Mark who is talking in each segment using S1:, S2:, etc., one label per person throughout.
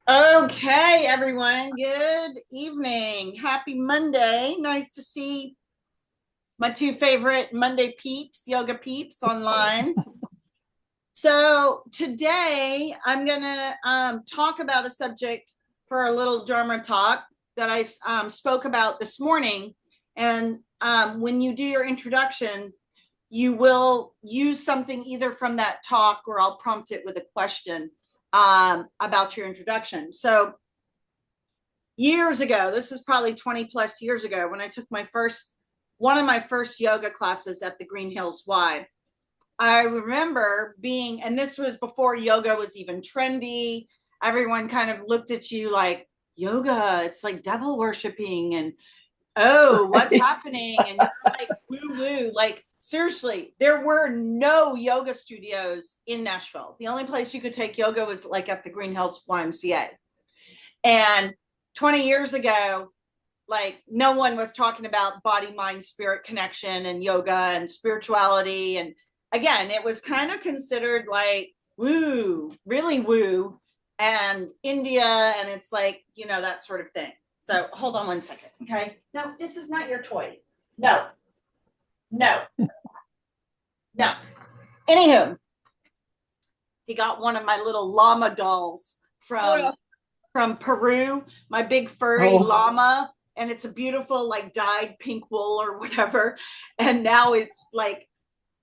S1: Okay, everyone. Good evening. Happy Monday. Nice to see my two favorite Monday peeps, yoga peeps online. So today I'm going to talk about a subject for a little Dharma talk that I spoke about this morning. And when you do your introduction, you will use something either from that talk or I'll prompt it with a question about your introduction. So years ago, this is probably 20 plus years ago, when I took one of my first yoga classes at the Green Hills Y. I remember being, and this was before yoga was even trendy. Everyone kind of looked at you like, yoga, it's like devil worshiping, and oh, what's happening? And you're like, woo woo. Like, seriously, there were no yoga studios in Nashville. The only place you could take yoga was like at the Green Hills YMCA. And 20 years ago, like, no one was talking about body, mind, spirit connection and yoga and spirituality. And again, it was kind of considered like woo, really woo, and India. And it's like, that sort of thing. So hold on one second. Okay. No, this is not your toy. No, no, no. Anywho, he got one of my little llama dolls from Peru, my big furry llama. And it's a beautiful, like, dyed pink wool or whatever. And now it's like,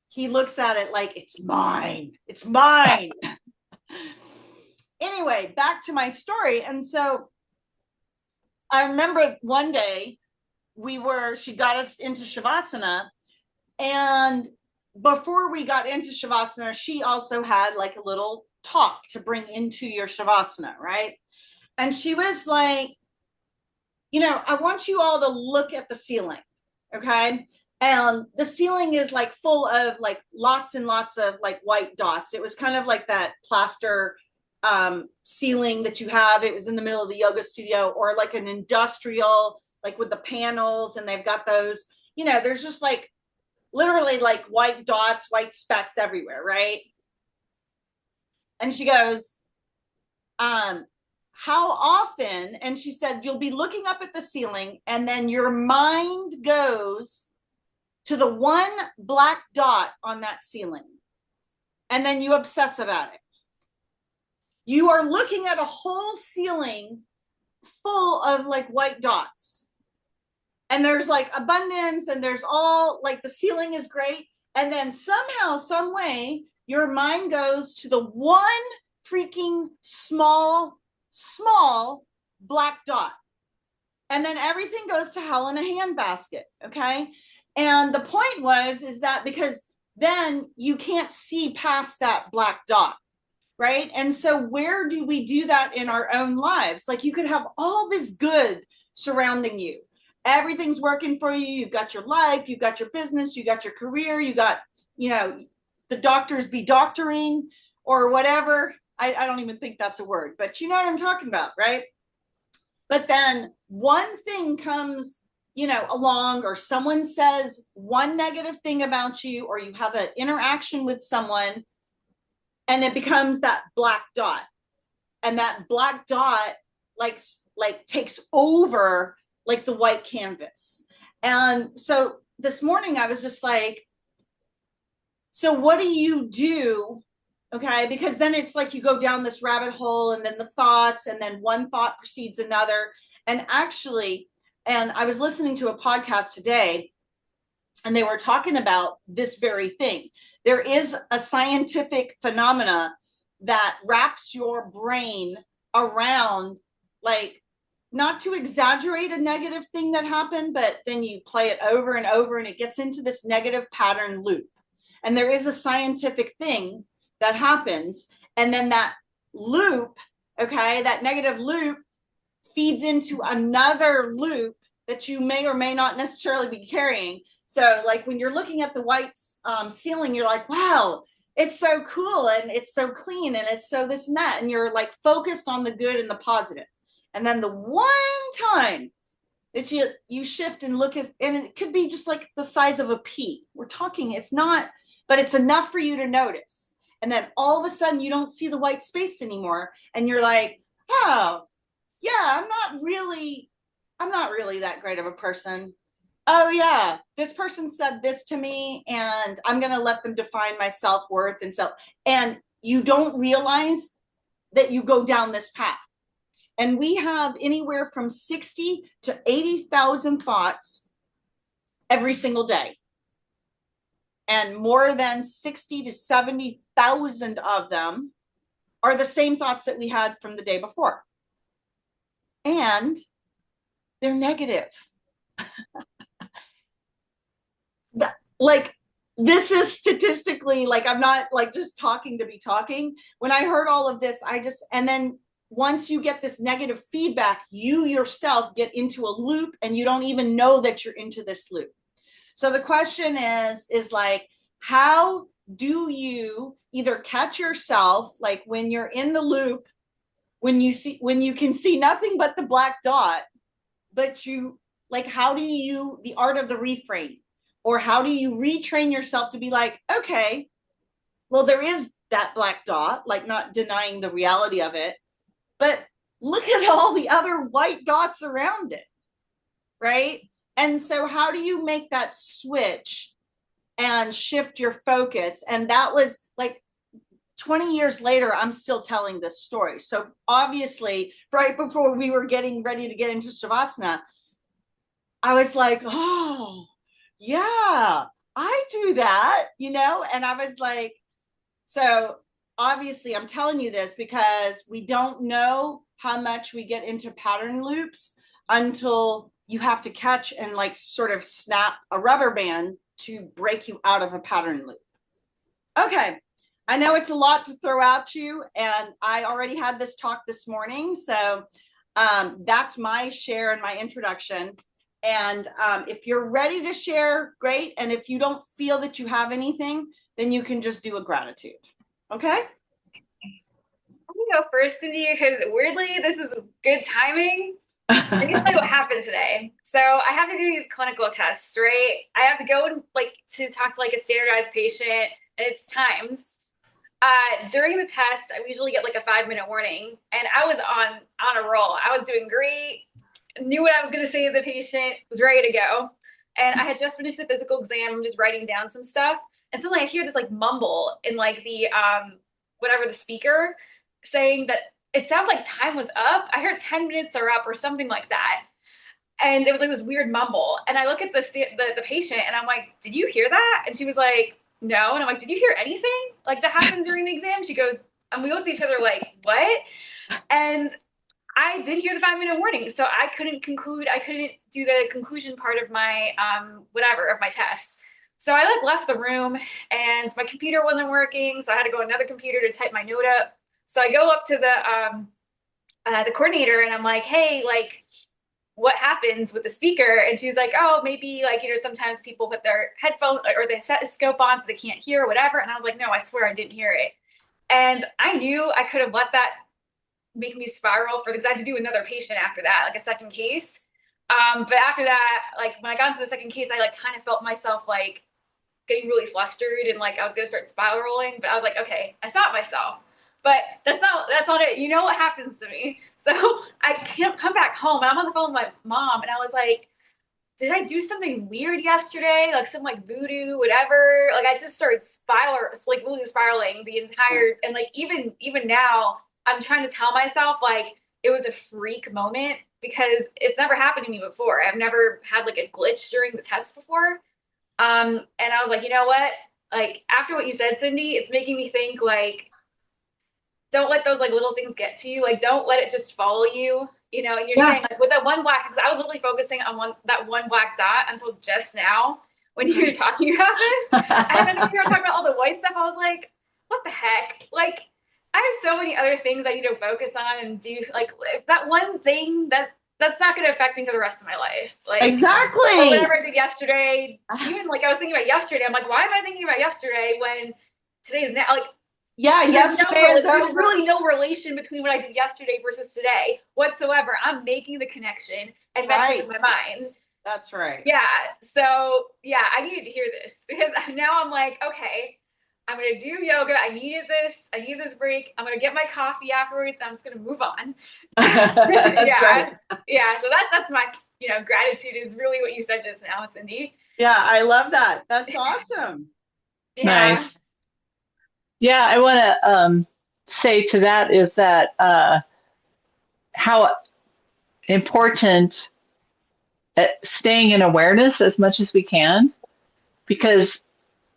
S1: he looks at it like, it's mine. It's mine. Anyway, back to my story. And so I remember one day she got us into Shavasana. And before we got into Shavasana, she also had like a little talk to bring into your Shavasana, right? And she was like, I want you all to look at the ceiling, okay? And the ceiling is like full of like lots and lots of like white dots. It was kind of like that plaster ceiling that you have. It was in the middle of the yoga studio, or like an industrial, like with the panels, and they've got those, there's just like literally like white dots, white specks everywhere, right? And she goes, how often, and she said, you'll be looking up at the ceiling and then your mind goes to the one black dot on that ceiling, and then you obsess about it. You are looking at a whole ceiling full of like white dots, and there's like abundance, and there's all like the ceiling is great, and then somehow, some way, your mind goes to the one freaking small black dot, and then everything goes to hell in a handbasket. Okay. And the point is that because then you can't see past that black dot, right? And so where do we do that in our own lives? Like, you could have all this good surrounding you, everything's working for you, you've got your life, you've got your business, you got your career, you got, the doctors be doctoring or whatever. I don't even think that's a word, but you know what I'm talking about, right? But then one thing comes, along, or someone says one negative thing about you, or you have an interaction with someone, and it becomes that black dot. And that black dot like takes over like the white canvas. And so this morning I was just like, so what do you do? Okay, because then it's like you go down this rabbit hole, and then the thoughts, and then one thought precedes another. And actually, and I was listening to a podcast today, and they were talking about this very thing. There is a scientific phenomena that wraps your brain around, like, not to exaggerate a negative thing that happened, but then you play it over and over, and it gets into this negative pattern loop. And there is a scientific thing that happens, and then that loop, okay, that negative loop feeds into another loop that you may or may not necessarily be carrying. So like when you're looking at the white ceiling, you're like, wow, it's so cool, and it's so clean, and it's so this and that, and you're like focused on the good and the positive. And then the one time that you shift and look at, and it could be just like the size of a pea, we're talking, it's not, but it's enough for you to notice. And then all of a sudden you don't see the white space anymore. And you're like, oh, yeah, I'm not really that great of a person. Oh yeah, this person said this to me and I'm going to let them define my self-worth and so, and you don't realize that you go down this path. And we have anywhere from 60 to 80,000 thoughts every single day. And more than 60 to 70,000 of them are the same thoughts that we had from the day before. And they're negative. Like, this is statistically, like, I'm not like just talking to be talking. When I heard all of this, and then once you get this negative feedback, you yourself get into a loop and you don't even know that you're into this loop. So the question is like, how do you either catch yourself, like when you're in the loop, when you can see nothing but the black dot, but you, like, how do you, the art of the reframe, or how do you retrain yourself to be like, okay, well, there is that black dot, like not denying the reality of it, but look at all the other white dots around it, right? And so how do you make that switch and shift your focus? And that was like 20 years later, I'm still telling this story. So obviously, right before we were getting ready to get into Shavasana, I was like, oh, yeah, I do that, And I was like, so obviously I'm telling you this because we don't know how much we get into pattern loops until you have to catch and like sort of snap a rubber band to break you out of a pattern loop. Okay. I know it's a lot to throw out to you, and I already had this talk this morning. So that's my share and my introduction. And if you're ready to share, great. And if you don't feel that you have anything, then you can just do a gratitude. Okay?
S2: I'm gonna go first, Cindy, because weirdly, this is good timing. I need to tell you what happened today. So I have to do these clinical tests, right? I have to go and to talk to like a standardized patient, and it's timed. During the test, I usually get like a 5-minute warning, and I was on a roll. I was doing great, knew what I was gonna say to the patient, was ready to go. And I had just finished the physical exam. I'm just writing down some stuff, and suddenly I hear this like mumble in like the whatever the speaker saying that it sounds like time was up. I heard 10 minutes are up or something like that. And it was like this weird mumble. And I look at the patient and I'm like, did you hear that? And she was like, no. And I'm like, did you hear anything like that happened during the exam? She goes, and we looked at each other like, what? And I did hear the 5-minute warning. So I couldn't conclude. I couldn't do the conclusion part of my, whatever, of my test. So I like left the room and my computer wasn't working. So I had to go another computer to type my note up. So I go up to the coordinator and I'm like, hey, like, what happens with the speaker? And she's like, oh, maybe like, sometimes people put their headphones or they set a scope on so they can't hear or whatever. And I was like, no, I swear I didn't hear it. And I knew I could have let that make me spiral because I had to do another patient after that, like a second case. But after that, like when I got into the second case, I like kind of felt myself like getting really flustered and like I was gonna start spiraling. But I was like, okay, I stopped myself. But that's not it. You know what happens to me? So I can't come back home and I'm on the phone with my mom and I was like, did I do something weird yesterday? Like some like voodoo, whatever. Like I just started really spiraling the entire, and like even now I'm trying to tell myself like it was a freak moment because it's never happened to me before. I've never had like a glitch during the test before. And I was like, you know what? Like after what you said, Cindy, it's making me think like don't let those like little things get to you. Like don't let it just follow you. And you're saying like with that one black, because I was literally focusing on that one black dot until just now when you were talking about this. And then when you were talking about all the white stuff, I was like, what the heck? Like I have so many other things I need to focus on and do. Like that one thing that's not going to affect me for the rest of my life. Like
S1: exactly.
S2: Whatever I did yesterday, even like I was thinking about yesterday. I'm like, why am I thinking about yesterday when today is now? Like there's really no relation between what I did yesterday versus today whatsoever. I'm making the connection and messing with my mind.
S1: That's right.
S2: Yeah. So yeah, I needed to hear this because now I'm like, okay, I'm going to do yoga. I needed this. I need this break. I'm going to get my coffee afterwards. I'm just going to move on.
S1: That's
S2: Yeah.
S1: right.
S2: Yeah. So that's my, gratitude is really what you said just now, Cindy.
S1: Yeah, I love that. That's awesome.
S2: Yeah.
S3: Nice. Yeah, I want to say to that is that how important staying in awareness as much as we can, because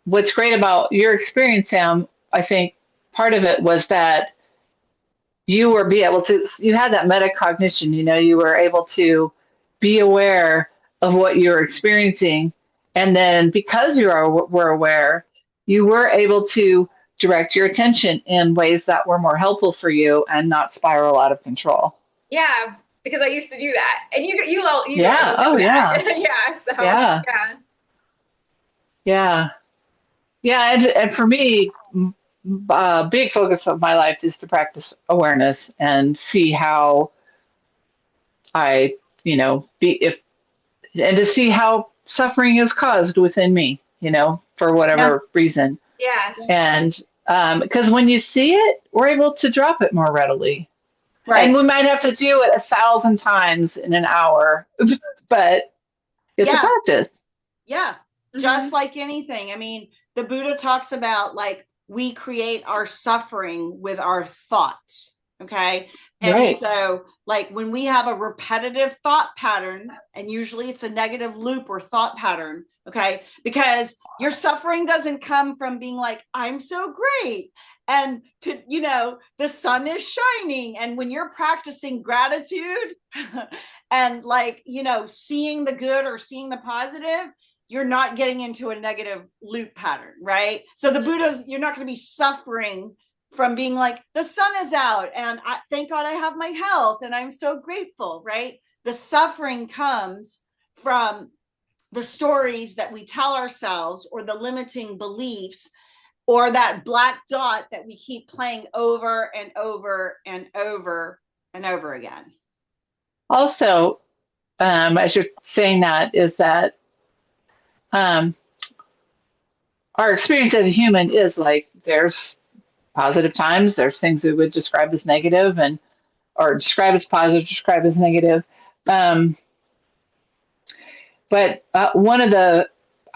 S3: what's great about your experience, Sam, I think part of it was that you had that metacognition, you were able to be aware of what you're experiencing. And then because were aware, you were able to direct your attention in ways that were more helpful for you and not spiral out of control.
S2: Yeah, because I used to do that, and you all
S3: Yeah.
S2: know
S3: Oh,
S2: that.
S3: yeah.
S2: Yeah. So
S3: Yeah.
S2: yeah.
S3: Yeah. Yeah. And for me, a big focus of my life is to practice awareness and see how I, and to see how suffering is caused within me, for
S1: Yeah.
S3: whatever reason.
S2: Yeah.
S3: And because when you see it, we're able to drop it more readily.
S1: Right.
S3: And we might have to do it 1,000 times in an hour, but it's a practice.
S1: Yeah. Just like anything. I mean, the Buddha talks about like we create our suffering with our thoughts. Okay. And
S3: Right.
S1: so like when we have a repetitive thought pattern, and usually it's a negative loop or thought pattern, okay, because your suffering doesn't come from being like, I'm so great. And to, the sun is shining. And when you're practicing gratitude and like, seeing the good or seeing the positive, you're not getting into a negative loop pattern, right? So the Buddha's, you're not going to be suffering from being like, the sun is out and thank God I have my health and I'm so grateful, right? The suffering comes from the stories that we tell ourselves or the limiting beliefs or that black dot that we keep playing over and over and over and over again.
S3: Also, as you're saying that, is that our experience as a human is like there's positive times, there's things we would describe as negative or describe as positive, describe as negative. But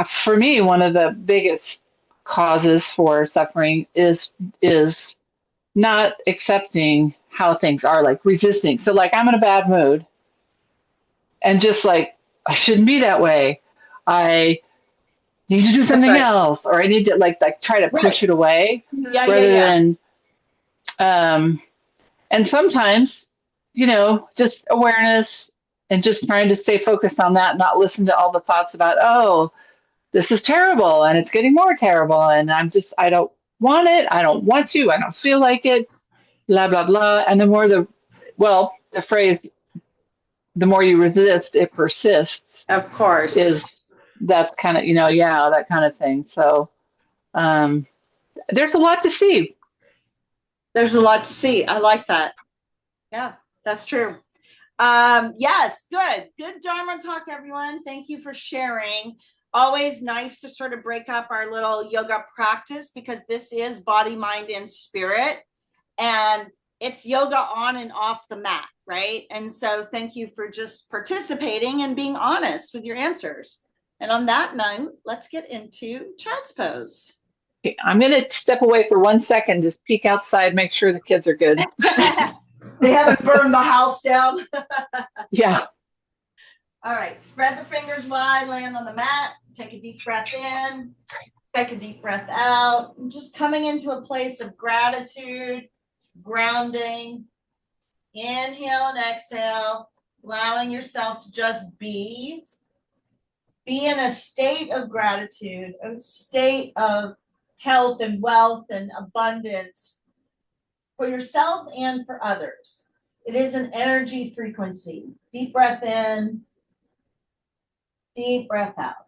S3: for me, one of the biggest causes for suffering is not accepting how things are, like resisting. So like I'm in a bad mood and just like, I shouldn't be that way. I need to do something else, or I need to like try to push it away rather than, and sometimes, just awareness and just trying to stay focused on that, not listen to all the thoughts about, oh, this is terrible and it's getting more terrible. And I don't want it. I don't want to. I don't feel like it, blah, blah, blah. And the phrase, the more you resist, it persists.
S1: Of course.
S3: That's kind of, that kind of thing. So there's a lot to see.
S1: There's a lot to see. I like that. Yeah, that's true. Yes, good Dharma talk, everyone. Thank you for sharing. Always nice to sort of break up our little yoga practice because this is body, mind, and spirit. And it's yoga on and off the mat, right? And so thank you for just participating and being honest with your answers. And on that note, let's get into child's pose.
S3: Okay, I'm going to step away for 1 second, just peek outside, make sure the kids are good.
S1: They haven't burned the house down.
S3: Yeah.
S1: All right, spread the fingers wide, land on the mat, take a deep breath in, take a deep breath out. I'm just coming into a place of gratitude, grounding. Inhale and exhale, allowing yourself to just be in a state of gratitude, a state of health and wealth and abundance for yourself and for others. It is an energy frequency. Deep breath in, deep breath out.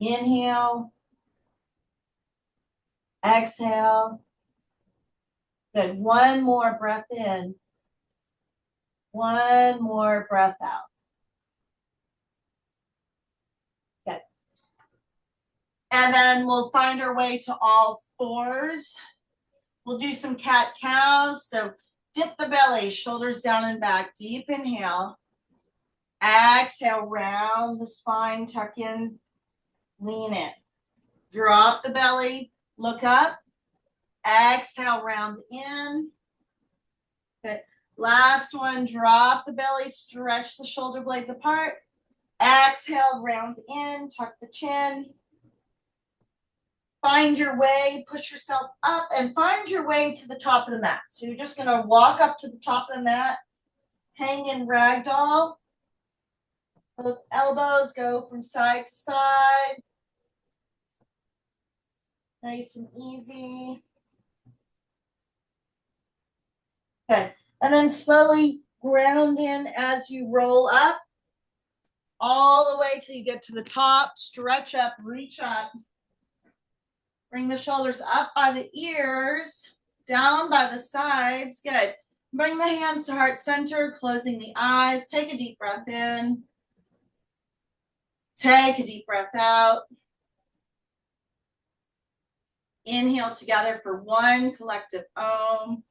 S1: Inhale, exhale. Good. One more breath in. One more breath out. Good. And then we'll find our way to all fours. We'll do some cat cows. So dip the belly, shoulders down and back. Deep inhale. Exhale, round the spine, tuck in, lean in. Drop the belly, look up. Exhale, round in. Okay. Last one, drop the belly, stretch the shoulder blades apart. Exhale, round in, tuck the chin. Find your way, push yourself up and find your way to the top of the mat. So you're just gonna walk up to the top of the mat, hang in ragdoll. Both elbows go from side to side. Nice and easy. Okay, and then slowly ground in as you roll up all the way till you get to the top. Stretch up, reach up. Bring the shoulders up by the ears, down by the sides. Good. Bring the hands to heart center, closing the eyes. Take a deep breath in. Take a deep breath out. Inhale together for one collective Om.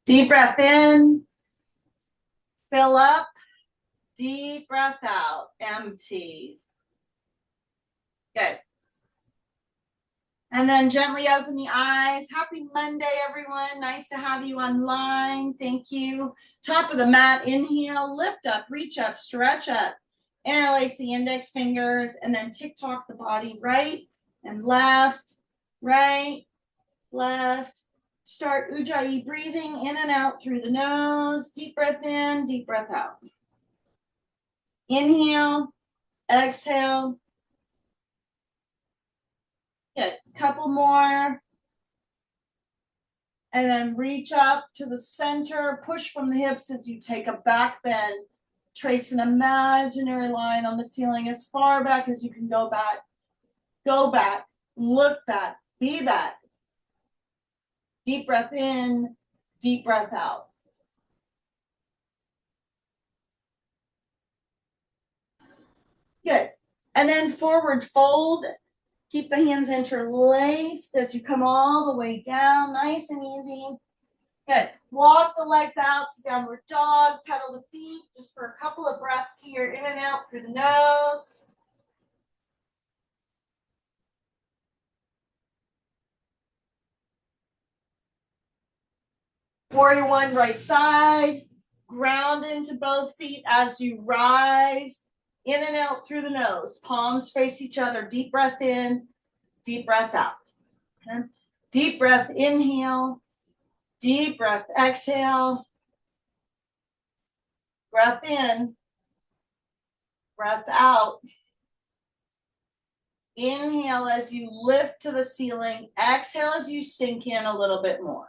S1: Deep breath in, fill up, deep breath out, empty. Good. And then gently open the eyes. Happy Monday, everyone. Nice to have you online. Thank you. Top of the mat, inhale, lift up, reach up, stretch up. Interlace the index fingers and then tick-tock the body right and left, right, left. Start Ujjayi breathing in and out through the nose. Deep breath in, deep breath out. Inhale, exhale. Good. Couple more. And then reach up to the center. Push from the hips as you take a back bend. Trace an imaginary line on the ceiling as far back as you can go back. Go back. Look back. Be back. Deep breath in, deep breath out. Good. And then forward fold. Keep the hands interlaced as you come all the way down. Nice and easy. Good. Walk the legs out to downward dog. Pedal the feet just for a couple of breaths here. In and out through the nose. Warrior one, right side. Ground into both feet as you rise. In and out through the nose. Palms face each other. Deep breath in, deep breath out. Okay. Deep breath, inhale. Deep breath, exhale. Breath in, breath out. Inhale as you lift to the ceiling. Exhale as you sink in a little bit more.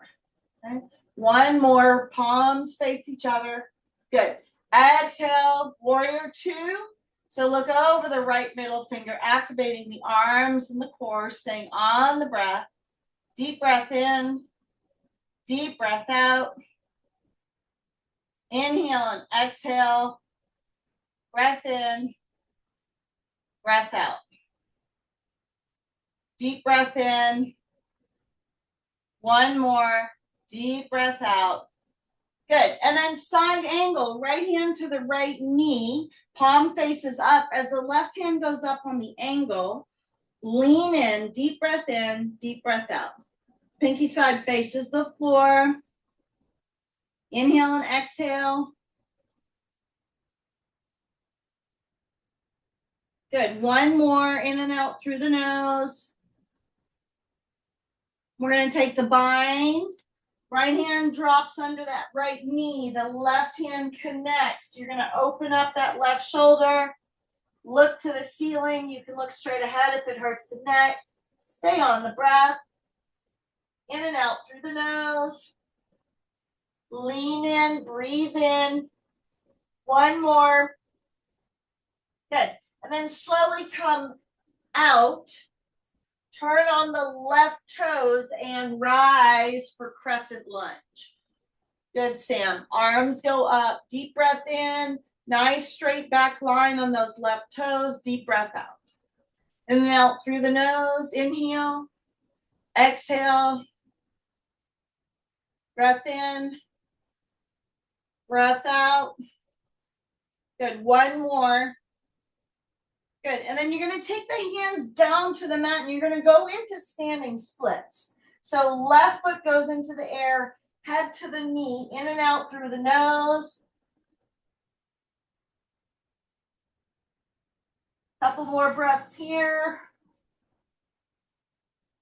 S1: Okay. One more, palms face each other. Good. Exhale, warrior two. So look over the right middle finger, activating the arms and the core, staying on the breath. Deep breath in, deep breath out. Inhale and exhale. Breath in, breath out. Deep breath in. One more. Deep breath out. Good. And then side angle, right hand to the right knee, palm faces up. As the left hand goes up on the angle, lean in, deep breath in, deep breath out. Pinky side faces the floor. Inhale and exhale. Good. One more, in and out through the nose. We're going to take the bind. Right hand drops under that right knee. The left hand connects. You're going to open up that left shoulder. Look to the ceiling. You can look straight ahead if it hurts the neck. Stay on the breath. In and out through the nose. Lean in, breathe in. One more. Good. And then slowly come out. Turn on the left toes and rise for crescent lunge. Good, Sam. Arms go up. Deep breath in. Nice straight back line on those left toes. Deep breath out. In and out through the nose. Inhale. Exhale. Breath in. Breath out. Good. One more. Good. And then you're going to take the hands down to the mat and you're going to go into standing splits. So left foot goes into the air, head to the knee, in and out through the nose. Couple more breaths here.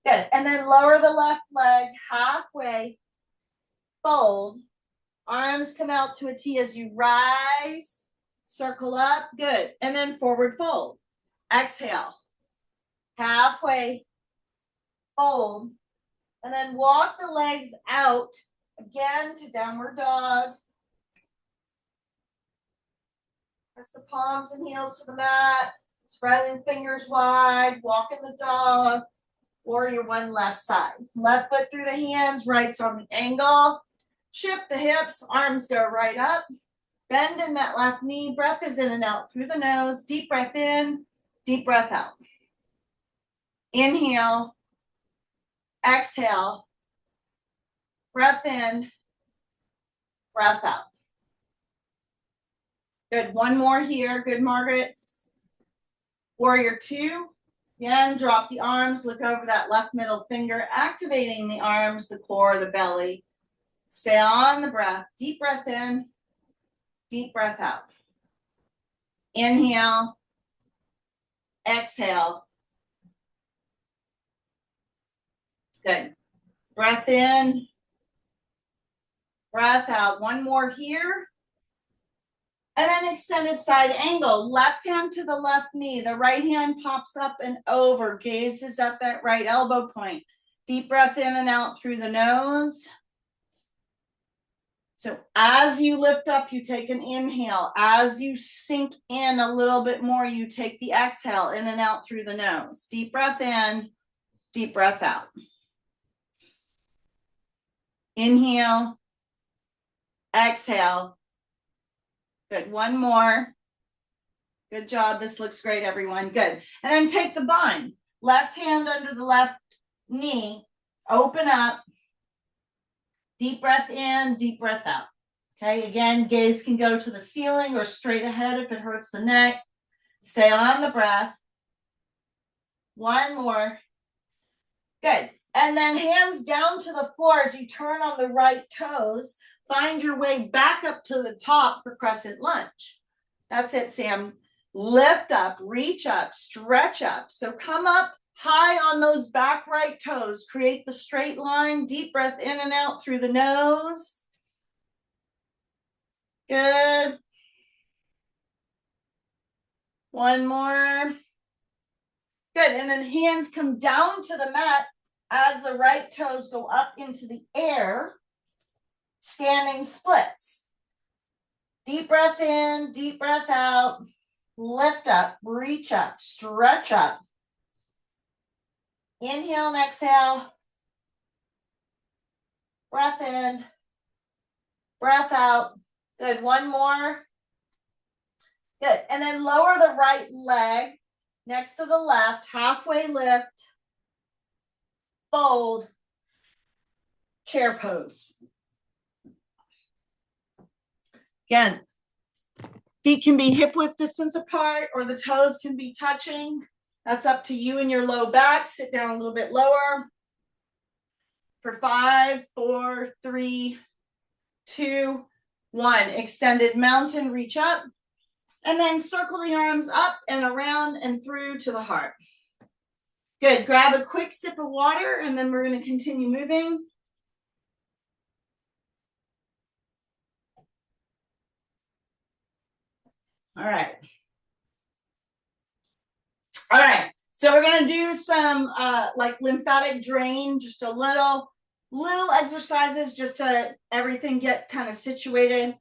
S1: Good. And then lower the left leg halfway. Fold. Arms come out to a T as you rise. Circle up. Good. And then forward fold. Exhale. Halfway. Fold. And then walk the legs out again to downward dog. Press the palms and heels to the mat. Spreading fingers wide. Walk in the dog. Warrior one left side. Left foot through the hands. Right's on the angle. Shift the hips. Arms go right up. Bend in that left knee. Breath is in and out through the nose. Deep breath in. Deep breath out. Inhale. Exhale. Breath in. Breath out. Good. One more here. Good, Margaret. Warrior two. Again, drop the arms. Look over that left middle finger. Activating the arms, the core, the belly. Stay on the breath. Deep breath in. Deep breath out. Inhale. Exhale. Good. Breath in. Breath out. One more here. And then extended side angle. Left hand to the left knee. The right hand pops up and over. Gaze is at that right elbow point. Deep breath in and out through the nose. So as you lift up, you take an inhale. As you sink in a little bit more, you take the exhale in and out through the nose. Deep breath in, deep breath out. Inhale, exhale. Good. One more. Good job. This looks great, everyone. Good. And then take the bind. Left hand under the left knee. Open up. Deep breath in, deep breath out. Okay, again, gaze can go to the ceiling or straight ahead if it hurts the neck. Stay on the breath. One more. Good. And then hands down to the floor as you turn on the right toes. Find your way back up to the top for crescent lunge. That's it, Sam. Lift up, reach up, stretch up. So come up high on those back right toes. Create the straight line. Deep breath in and out through the nose. Good. One more. Good. And then hands come down to the mat as the right toes go up into the air. Standing splits. Deep breath in, deep breath out. Lift up, reach up, stretch up. Inhale and exhale. Breath in. Breath out. Good. One more. Good. And then lower the right leg next to the left. Halfway lift. Fold. Chair pose. Again, feet can be hip width distance apart or the toes can be touching. That's up to you and your low back. Sit down a little bit lower. For 5, 4, 3, 2, 1. Extended mountain, reach up. And then circle the arms up and around and through to the heart. Good. Grab a quick sip of water and then we're going to continue moving. All right. All right. So we're going to do some like lymphatic drain, just a little exercises just to everything get kind of situated.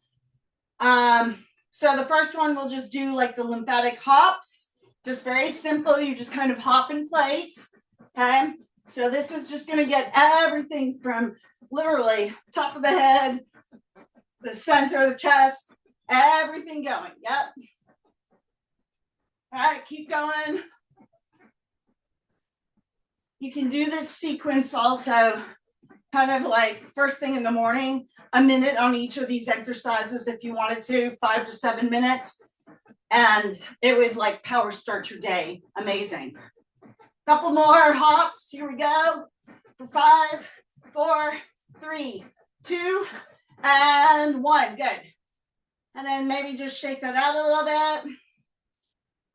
S1: So the first one we'll just do like the lymphatic hops. just very simple. You just kind of hop in place. Okay. So this is just going to get everything from literally top of the head, the center of the chest, everything going. Yep. All right, keep going. You can do this sequence also kind of like first thing in the morning, a minute on each of these exercises if you wanted to, 5 to 7 minutes. And it would like power start your day. Amazing. Couple more hops. Here we go. For 5, 4, 3, 2, and 1. Good. And then maybe just shake that out a little bit.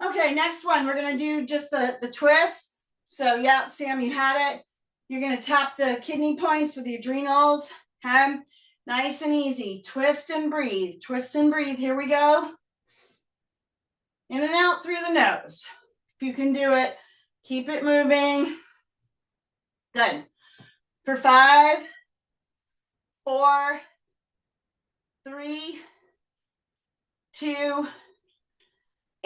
S1: Okay, next one. We're going to do just the twist. So yeah, Sam, you had it. You're going to tap the kidney points or the adrenals. Okay. Nice and easy. Twist and breathe. Twist and breathe. Here we go. In and out through the nose. If you can do it, keep it moving. Good. For 5, 4, 3, 2,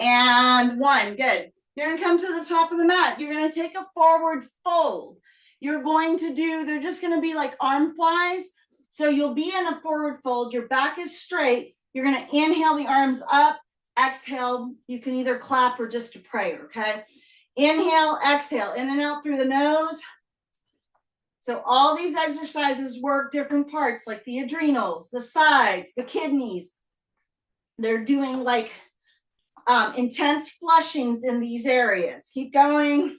S1: and 1. Good. You're going to come to the top of the mat. You're going to take a forward fold. You're going to do, they're just going to be like arm flies. So you'll be in a forward fold. Your back is straight. You're going to inhale the arms up. Exhale. You can either clap or just a prayer. Okay. Inhale, exhale, in and out through the nose. So all these exercises work different parts like the adrenals, the sides, the kidneys. They're doing like intense flushings in these areas. Keep going.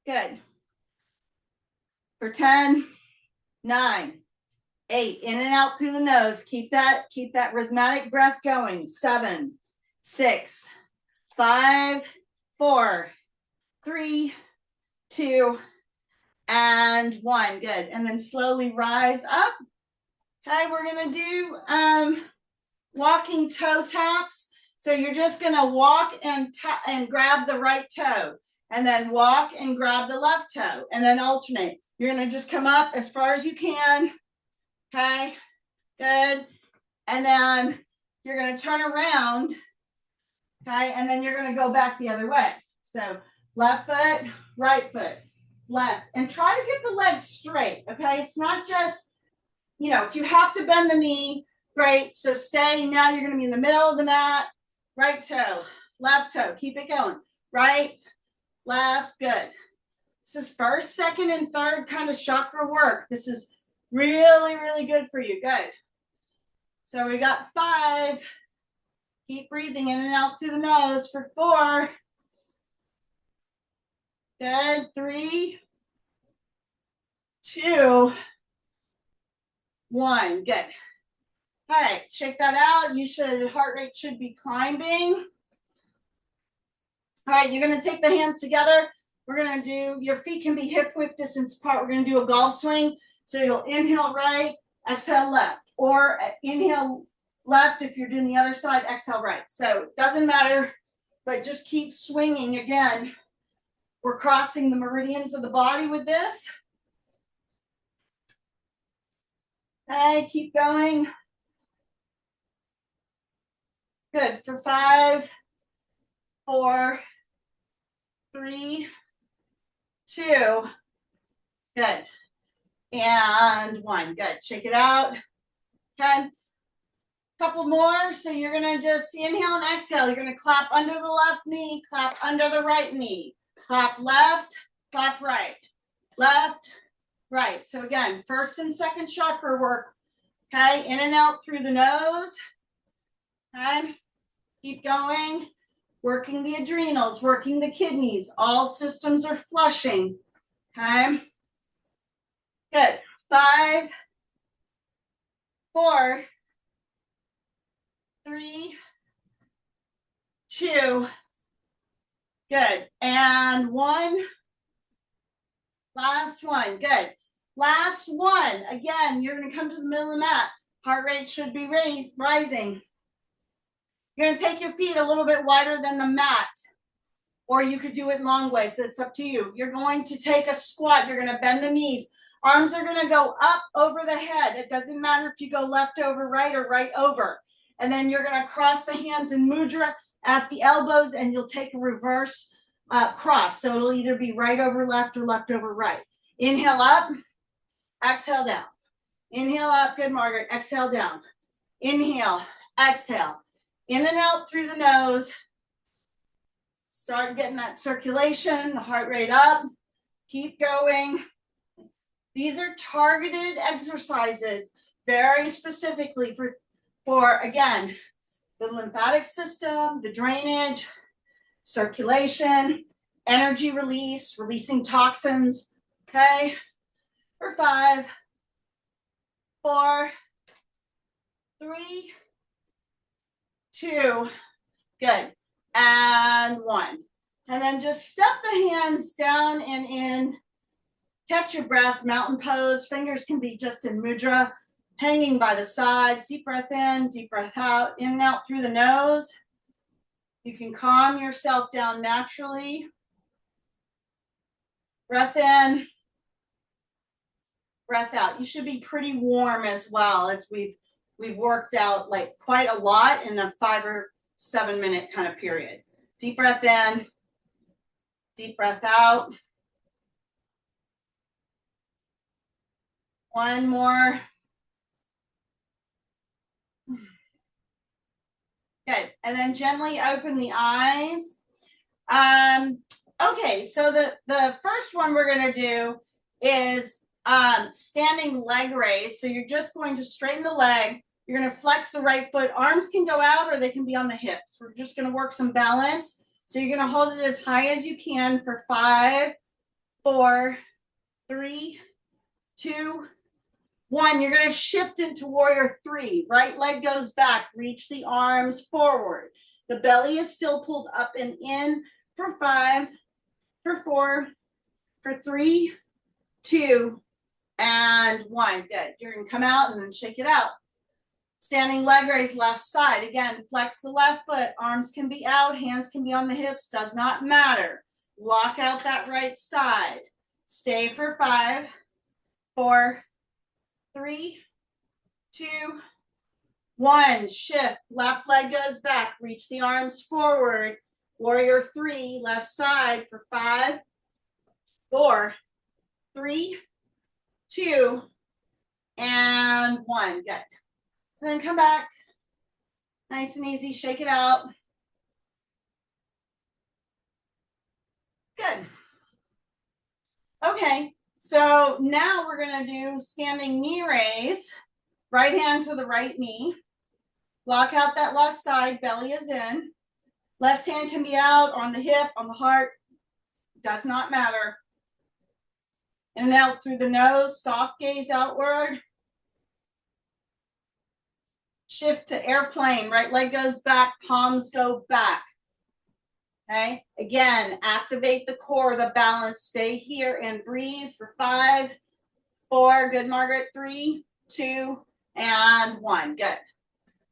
S1: Good. For 10, 9, 8, in and out through the nose. Keep that rhythmic breath going. 7, 6, 5, 4, 3, 2, and 1. Good. And then slowly rise up. Okay, we're going to do walking toe taps. So you're just going to walk and grab the right toe, and then walk and grab the left toe, and then alternate. You're going to just come up as far as you can. Okay, good. And then you're going to turn around. Okay, and then you're going to go back the other way. So left foot, right foot, left. And try to get the legs straight. Okay, it's not just, you know, if you have to bend the knee, great. So stay. Now you're going to be in the middle of the mat. Right toe, left toe. Keep it going. Right, left, good. This is first, second, and third kind of chakra work. This is really, really good for you. Good. So we got 5. Keep breathing in and out through the nose for 4. Good. 3, 2, 1. Good. All right, shake that out. Heart rate should be climbing. All right, you're going to take the hands together. We're going to do, your feet can be hip width distance apart. We're going to do a golf swing. So you'll inhale right, exhale left, or inhale left if you're doing the other side, exhale right. So it doesn't matter, but just keep swinging. Again, we're crossing the meridians of the body with this. Okay, keep going. Good. For 5, 4, 3, 2. Good. And 1. Good. Shake it out. Okay. Couple more. So you're going to just inhale and exhale. You're going to clap under the left knee, clap under the right knee, clap left, clap right, left, right. So again, first and second chakra work. Okay. In and out through the nose. Okay. Keep going. Working the adrenals, working the kidneys. All systems are flushing. Okay. Good. 5, 4, 3, 2. Good. And 1. Last one. Good. Last one. Again, you're going to come to the middle of the mat. Heart rate should be rising. You're going to take your feet a little bit wider than the mat, or you could do it long way. So it's up to you. You're going to take a squat. You're going to bend the knees. Arms are going to go up over the head. It doesn't matter if you go left over right or right over. And then you're going to cross the hands in mudra at the elbows, and you'll take a reverse cross. So it'll either be right over left or left over right. Inhale up, exhale down. Inhale up, good, Margaret. Exhale down. Inhale, exhale. In and out through the nose. Start getting that circulation, the heart rate up. Keep going. These are targeted exercises very specifically for again, the lymphatic system, the drainage, circulation, energy release, releasing toxins. Okay, for 5, 4, 3, 2, good, and 1. And then just step the hands down and in. Catch your breath, mountain pose. Fingers can be just in mudra, hanging by the sides. Deep breath in, deep breath out, in and out through the nose. You can calm yourself down naturally. Breath in, breath out. You should be pretty warm as well, as we've worked out like quite a lot in a 5 or 7 minute kind of period. Deep breath in, deep breath out. One more. Good. And then gently open the eyes. Okay, so the first one we're going to do is standing leg raise. So you're just going to straighten the leg. You're going to flex the right foot. Arms can go out or they can be on the hips. We're just going to work some balance. So you're going to hold it as high as you can for 5, 4, 3, 2, 1. You're going to shift into warrior 3. Right leg goes back. Reach the arms forward. The belly is still pulled up and in for 5, for 4, for 3, 2, and 1. Good. You're going to come out and then shake it out. Standing leg raise left side. Again, flex the left foot. Arms can be out. Hands can be on the hips. Does not matter. Lock out that right side. Stay for 5, 4, 3, 2, 1. Shift. Left leg goes back. Reach the arms forward. Warrior 3, left side for 5, 4, 3, 2, and 1. Good. And then come back. Nice and easy. Shake it out. Good. Okay. So now we're going to do standing knee raise. Right hand to the right knee. Lock out that left side. Belly is in. Left hand can be out on the hip, on the heart. Does not matter. In and out through the nose. Soft gaze outward. Shift to airplane. Right leg goes back. Palms go back. Okay. Again, activate the core, the balance. Stay here and breathe for 5, 4. Good, Margaret. 3, 2, and 1. Good.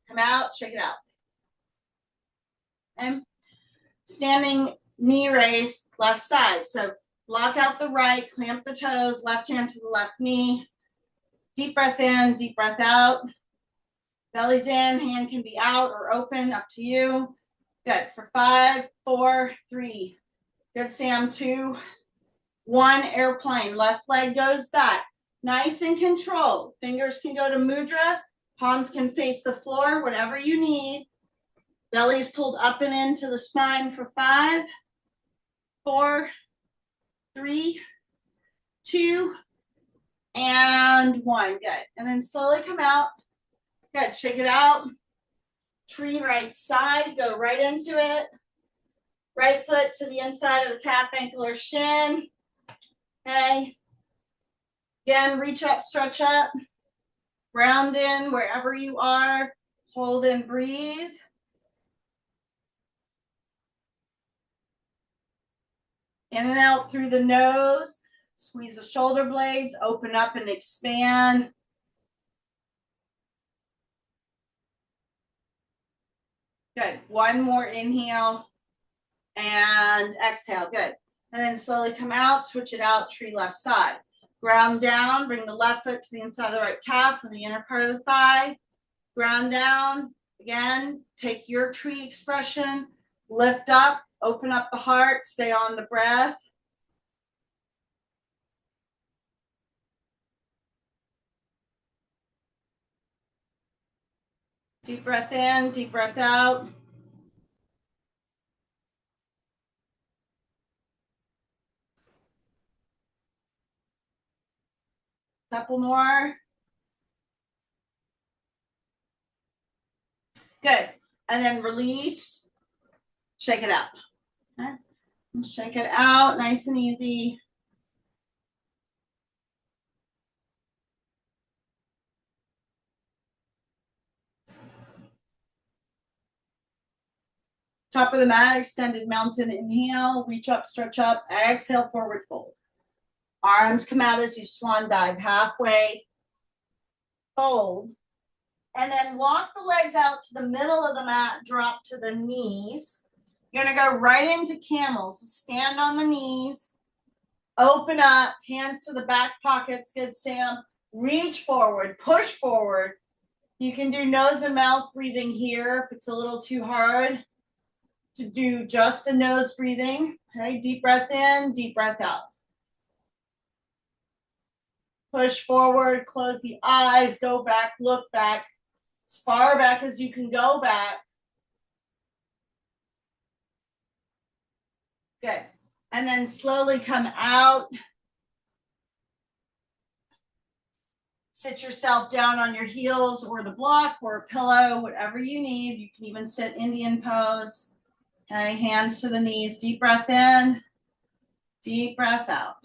S1: Come out. Shake it out. Okay. Standing knee raise, left side. So block out the right, clamp the toes, left hand to the left knee. Deep breath in, deep breath out. Belly's in, hand can be out or open, up to you. Good. For 5, 4, 3. Good, Sam. 2, 1. Airplane. Left leg goes back. Nice and controlled. Fingers can go to mudra. Palms can face the floor, whatever you need. Belly's pulled up and into the spine for 5, 4, 3, 2, and 1. Good. And then slowly come out. Good. Shake it out. Tree right side. Go right into it. Right foot to the inside of the calf, ankle, or shin. Okay. Again, reach up, stretch up. Ground in wherever you are. Hold and breathe. In and out through the nose. Squeeze the shoulder blades. Open up and expand. Good. One more inhale and exhale. Good. And then slowly come out, switch it out, tree left side. Ground down, bring the left foot to the inside of the right calf and the inner part of the thigh. Ground down, Again, take your tree expression, lift up, open up the heart, stay on the breath. Deep breath in, deep breath out. Couple more. Good. And then release. Shake it out. Okay. Shake it out, nice and easy. Top of the mat, extended mountain inhale, reach up, stretch up, exhale, forward fold. Arms come out as you swan dive, halfway fold. And then walk the legs out to the middle of the mat, drop to the knees. You're gonna go right into camel. So stand on the knees, open up, hands to the back pockets, good Sam. Reach forward, push forward. You can do nose and mouth breathing here if it's a little too hard to do just the nose breathing. Okay, deep breath in, deep breath out. Push forward, close the eyes, go back, look back, as far back as you can go back. Good. And then slowly come out. Sit yourself down on your heels or the block or a pillow, whatever you need. You can even sit Indian pose. Okay, hands to the knees. Deep breath in, deep breath out.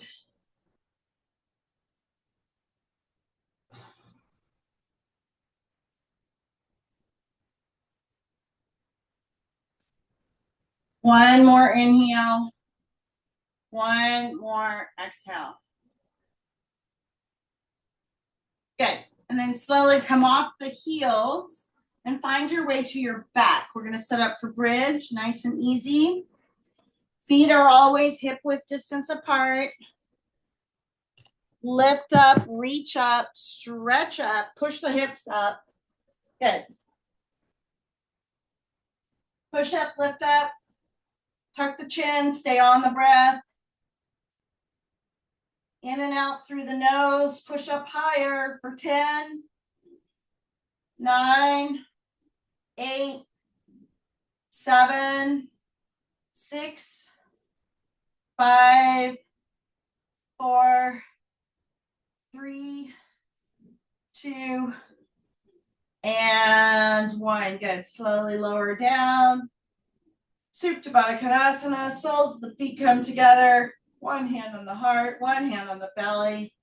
S1: One more inhale. One more exhale. Good. And then slowly come off the heels and find your way to your back. We're going to set up for bridge, nice and easy. Feet are always hip width distance apart. Lift up, reach up, stretch up, push the hips up. Good. Push up, lift up, tuck the chin, stay on the breath. In and out through the nose, push up higher for 10, 9, 8, 7, 6, 5, 4, 3, 2, and 1. Good. Slowly lower down. Supta Baddha Konasana. Soles of the feet come together. One hand on the heart, one hand on the belly.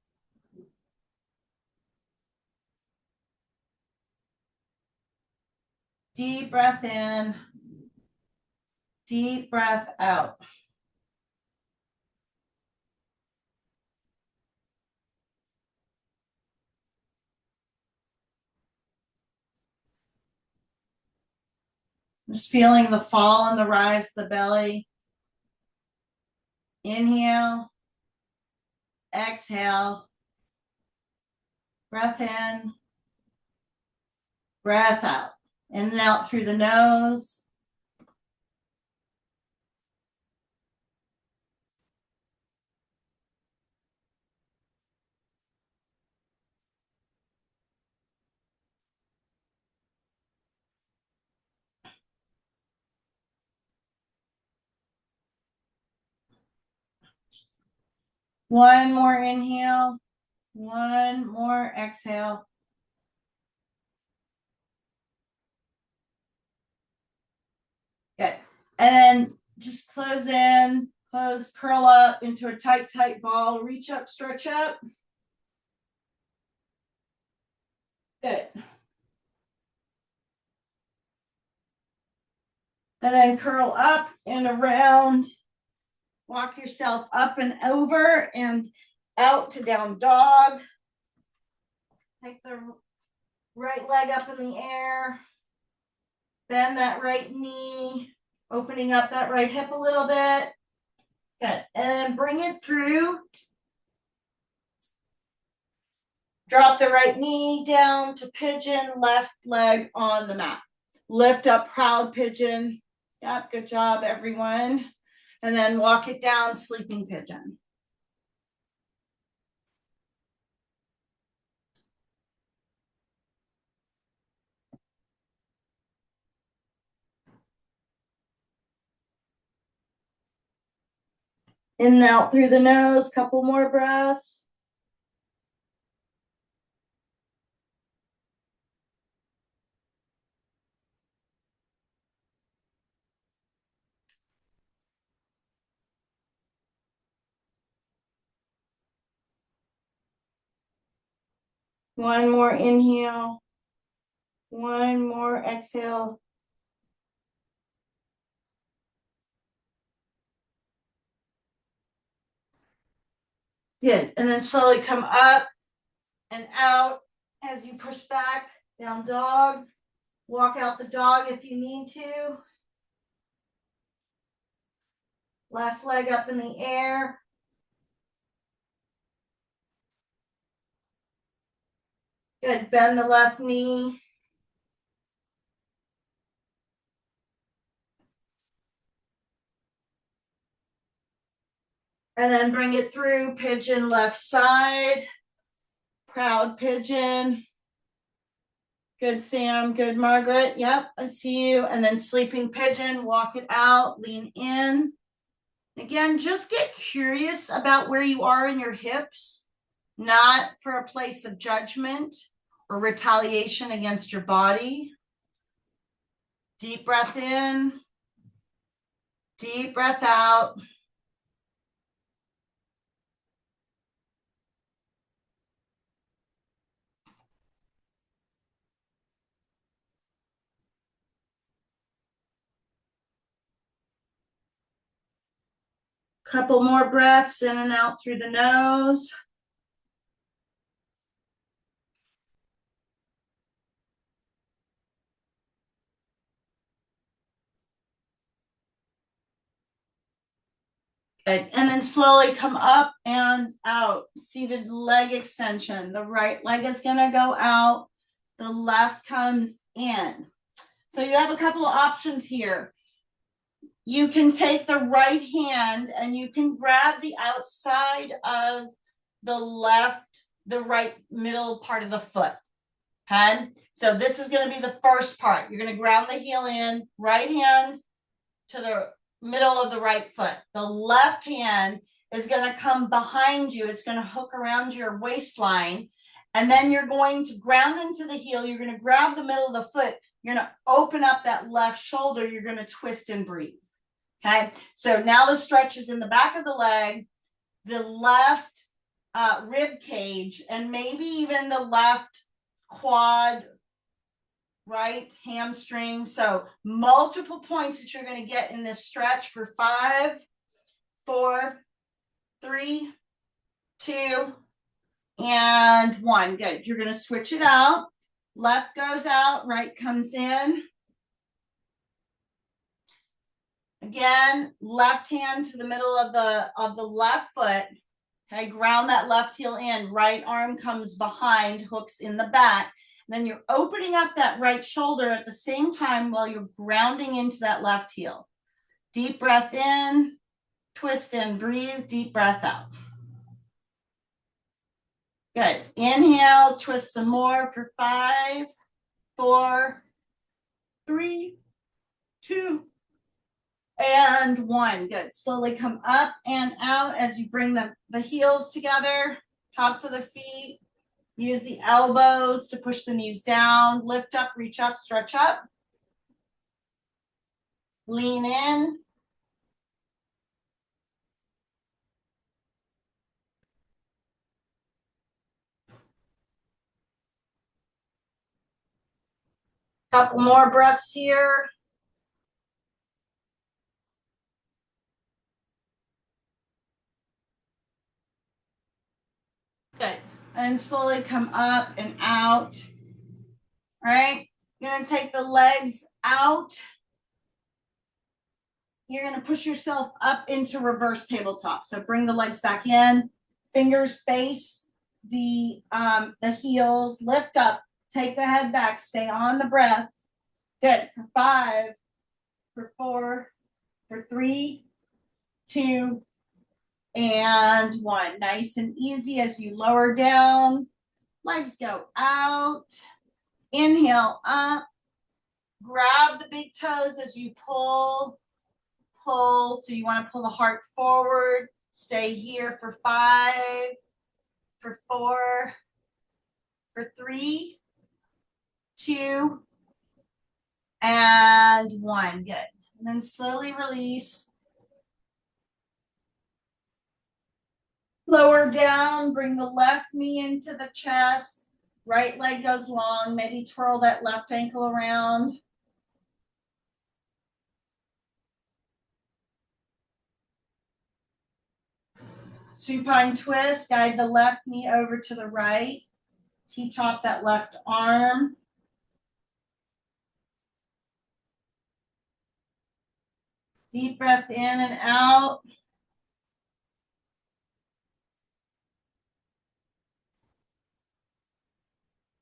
S1: Deep breath in. Deep breath out. Just feeling the fall and the rise of the belly. Inhale. Exhale. Breath in. Breath out. In and out through the nose. One more inhale. One more exhale. Good. And then just close in, close, curl up into a tight, tight ball. Reach up, stretch up. Good. And then curl up and around. Walk yourself up and over and out to down dog. Take the right leg up in the air. Bend that right knee, opening up that right hip a little bit. Good. And then bring it through. Drop the right knee down to pigeon, left leg on the mat. Lift up, proud pigeon. Yep, good job, everyone. And then walk it down, sleeping pigeon. In and out through the nose, couple more breaths. One more inhale. One more exhale. Good. And then slowly come up and out as you push back, down dog. Walk out the dog if you need to. Left leg up in the air. Good. Bend the left knee. And then bring it through, pigeon left side. Proud pigeon. Good, Sam. Good, Margaret. Yep, I see you. And then sleeping pigeon, walk it out, lean in. Again, just get curious about where you are in your hips, not for a place of judgment or retaliation against your body. Deep breath in, deep breath out. Couple more breaths in and out through the nose. Good. And then slowly come up and out. Seated leg extension. The right leg is going to go out. The left comes in. So you have a couple of options here. You can take the right hand and you can grab the outside of the right middle part of the foot. Okay. So this is going to be the first part. You're going to ground the heel in, right hand to the middle of the right foot. The left hand is going to come behind you. It's going to hook around your waistline. And then you're going to ground into the heel. You're going to grab the middle of the foot. You're going to open up that left shoulder. You're going to twist and breathe. Okay. So now the stretch is in the back of the leg, the left rib cage, and maybe even the left quad, right hamstring. So multiple points that you're going to get in this stretch for 5, 4, 3, 2, and 1. Good. You're going to switch it out. Left goes out, right comes in. Again, left hand to the middle of the left foot. Okay, ground that left heel in. Right arm comes behind, hooks in the back. Then you're opening up that right shoulder at the same time while you're grounding into that left heel. Deep breath in, twist and breathe, deep breath out. Good. Inhale, twist some more for 5, 4, 3, 2, and 1. Good. Slowly come up and out as you bring the heels together, tops of the feet. Use the elbows to push the knees down. Lift up, reach up, stretch up. Lean in. Couple more breaths here. Good. And slowly come up and out. All right. You're going to take the legs out. You're going to push yourself up into reverse tabletop. So bring the legs back in. Fingers face the heels. Lift up. Take the head back. Stay on the breath. Good. For 5, for 4, for 3, 2, and 1. Nice and easy as you lower down. Legs go out. Inhale up. Grab the big toes as you pull. So you want to pull the heart forward. Stay here for 5, for 4, for 3, 2, and 1. Good. And then slowly release. Lower down, bring the left knee into the chest. Right leg goes long. Maybe twirl that left ankle around. Supine twist, guide the left knee over to the right. T-top that left arm. Deep breath in and out.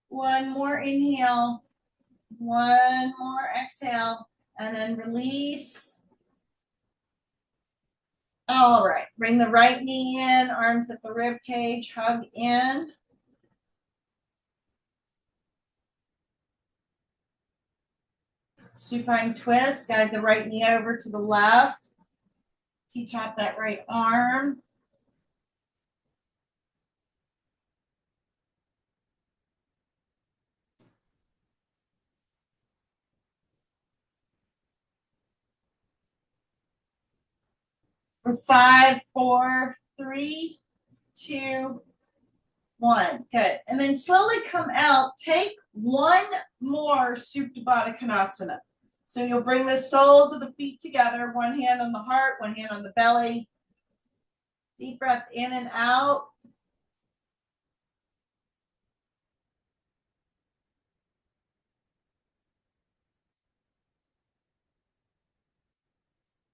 S1: One more inhale. One more exhale. And then release. All right. Bring the right knee in, arms at the rib cage, hug in. Supine twist, guide the right knee over to the left. T-top that right arm. For 5, 4, 3, 2, 1. Good. And then slowly come out. Take one more Supta Baddha Konasana. So you'll bring the soles of the feet together, one hand on the heart, one hand on the belly. Deep breath in and out.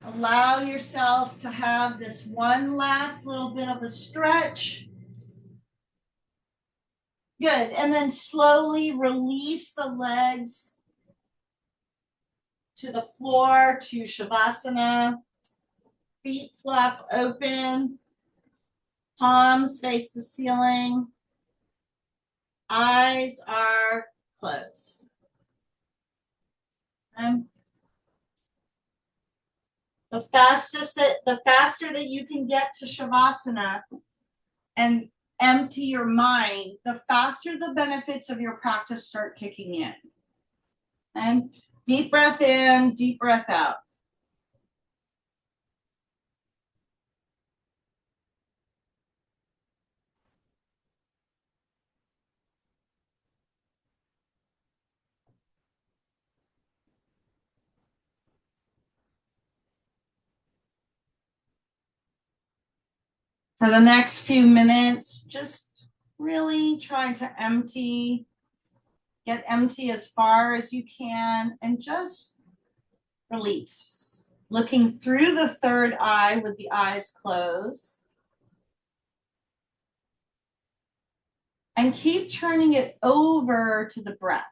S1: Allow yourself to have this one last little bit of a stretch. Good. And then slowly release the legs to the floor, to Shavasana. Feet flap open. Palms face the ceiling. Eyes are closed. Okay. The faster that you can get to Shavasana and empty your mind, the faster the benefits of your practice start kicking in. And deep breath in, deep breath out. For the next few minutes, just really try to get empty as far as you can, and just release. Looking through the third eye with the eyes closed. And keep turning it over to the breath.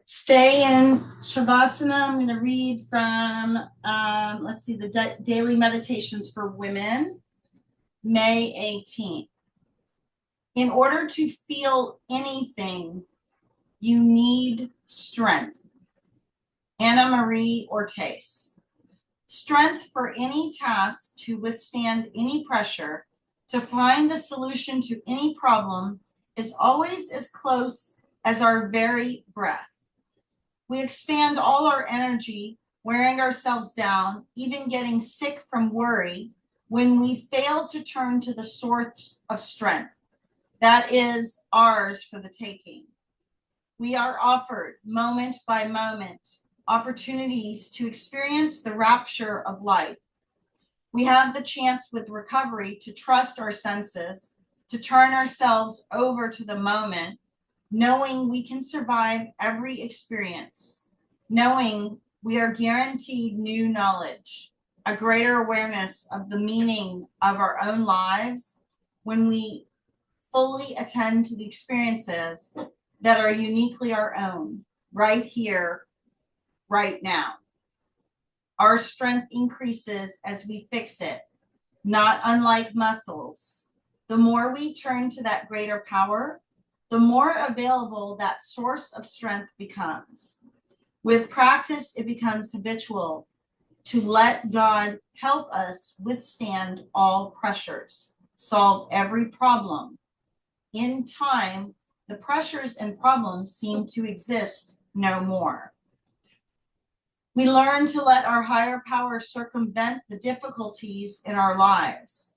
S1: Stay in Shavasana. I'm going to read from, let's see, the daily meditations for women, May 18th. In order to feel anything, you need strength. Anna Marie Ortiz. Strength for any task, to withstand any pressure, to find the solution to any problem, is always as close as our very breath. We expand all our energy, wearing ourselves down, even getting sick from worry, when we fail to turn to the source of strength that is ours for the taking. We are offered, moment by moment, opportunities to experience the rapture of life. We have the chance with recovery to trust our senses, to turn ourselves over to the moment, knowing we can survive every experience, knowing we are guaranteed new knowledge, a greater awareness of the meaning of our own lives when we fully attend to the experiences that are uniquely our own, right here, right now. Our strength increases as we fix it, not unlike muscles. The more we turn to that greater power, the more available that source of strength becomes. With practice, it becomes habitual to let God help us withstand all pressures, solve every problem. In time, the pressures and problems seem to exist no more. We learn to let our higher power circumvent the difficulties in our lives.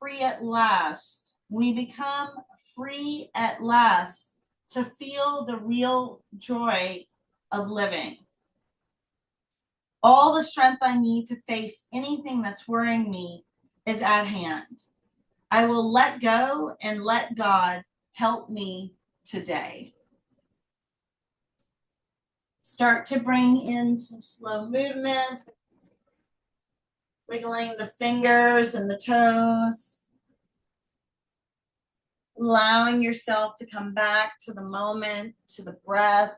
S1: Free at last, we become free at last to feel the real joy of living. All the strength I need to face anything that's worrying me is at hand. I will let go and let God help me today. Start to bring in some slow movement, wiggling the fingers and the toes, allowing yourself to come back to the moment, to the breath.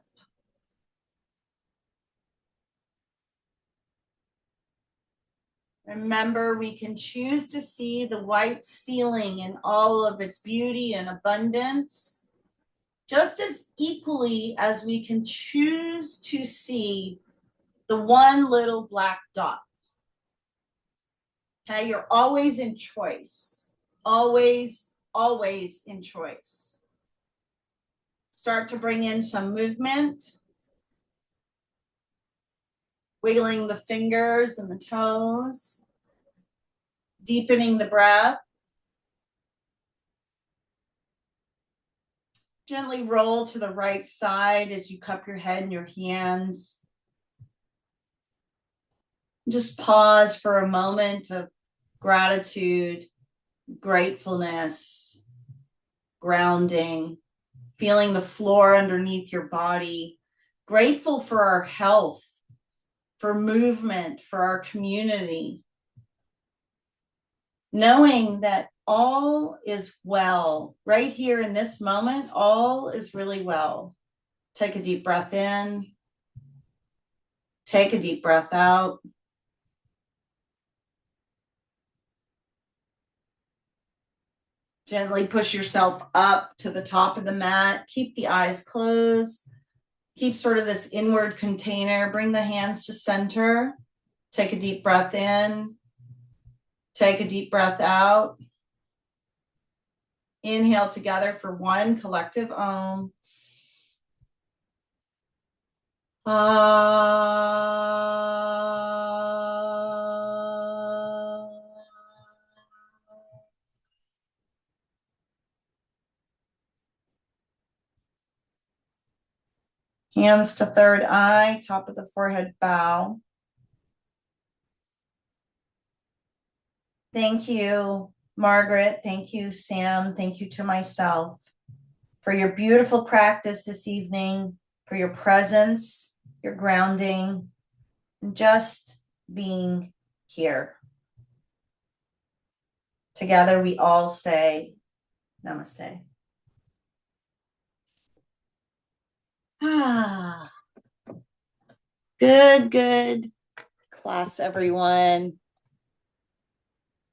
S1: Remember, we can choose to see the white ceiling in all of its beauty and abundance, just as equally as we can choose to see the one little black dot. Okay, you're always in choice, always, always in choice. Start to bring in some movement, wiggling the fingers and the toes, deepening the breath. Gently roll to the right side as you cup your head in your hands. Just pause for a moment of gratitude, gratefulness, grounding, feeling the floor underneath your body, grateful for our health, for movement, for our community, knowing that all is well. Right here in this moment, all is really well. Take a deep breath in. Take a deep breath out. Gently push yourself up to the top of the mat. Keep the eyes closed. Keep sort of this inward container. Bring the hands to center. Take a deep breath in. Take a deep breath out. Inhale together for one collective Om. Hands to third eye, top of the forehead, bow. Thank you, Margaret. Thank you, Sam. Thank you to myself for your beautiful practice this evening, for your presence, your grounding, and just being here. Together, we all say Namaste. Good class, everyone.